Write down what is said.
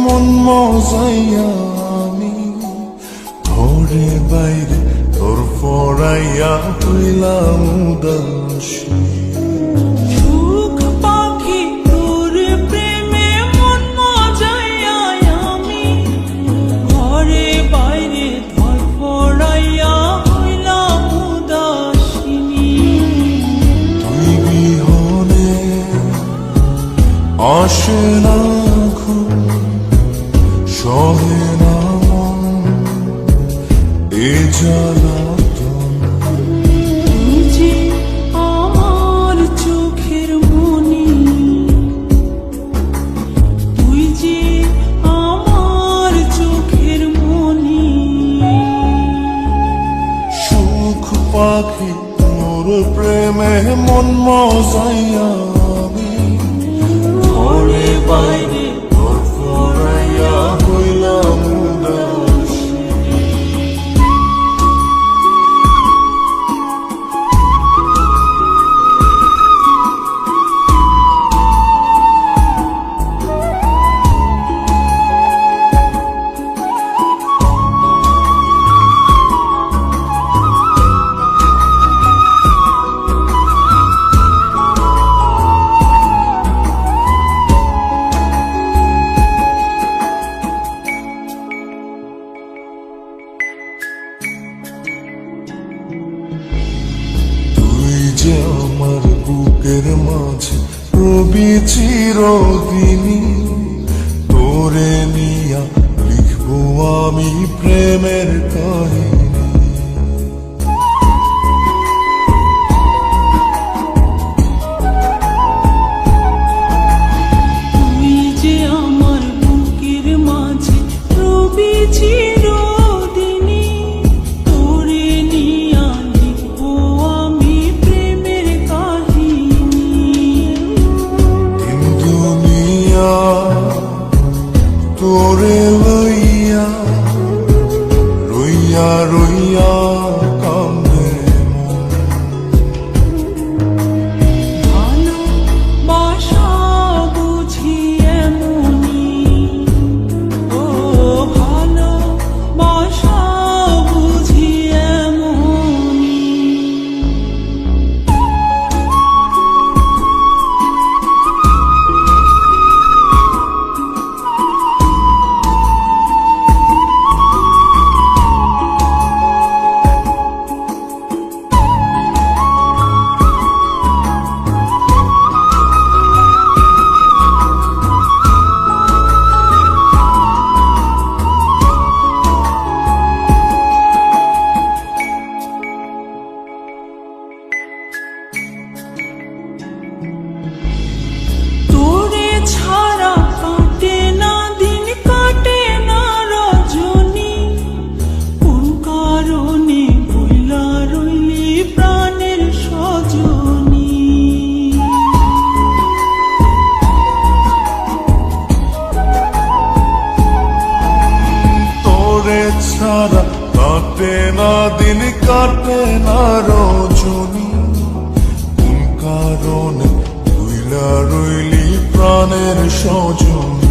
মন মজাইয়া আমি ঘরে বাইরে তোর পড়াইয়া হইলাম উদাসী। সুখ পাখি তোর প্রেমে মন মজাইয়া আমি ঘরে বাইরে ধর পড়াইয়া হইলাম উদাসিনী। তুই বিহনে আসে না ঘুম, সহে না মন এ জ্বালাতন। তুই যে আমার চোখের মনি, তুই যে আমার চোখের মনি। সুখ পাখি তোর প্রেমে মন মজাইয়া আমি ঘরে বাইরে তোর পড়াইয়া হইলাম উদাসী। তুই যে আমার বুকের মাঝে রবি চিরদিনই, তোরে নিয়া লিখবো আমি প্রেমের কাহিনী। তুই যে আমার বুকের মাঝে রবি চিরদিনই, তোরে নিয়া লিখবো আমি প্রেমের কাহিনী। দিন দুনিয়া তোরে লইয়া রইয়া রইয়া কান্দে মন। ভালোবাসা বুঝি এমনি, ও ভালোবাসা বুঝি এমনি। তোরে ছাড়া কাটে না দিন, কাটে না রজনী। কোন কারণে ভুলা রইলি প্রাণের সজনী। তোরে ছাড়া কাটে না দিন, কাটে না রজনী। কোন কারণে ভুইলা রইলি প্রাণের সজনী।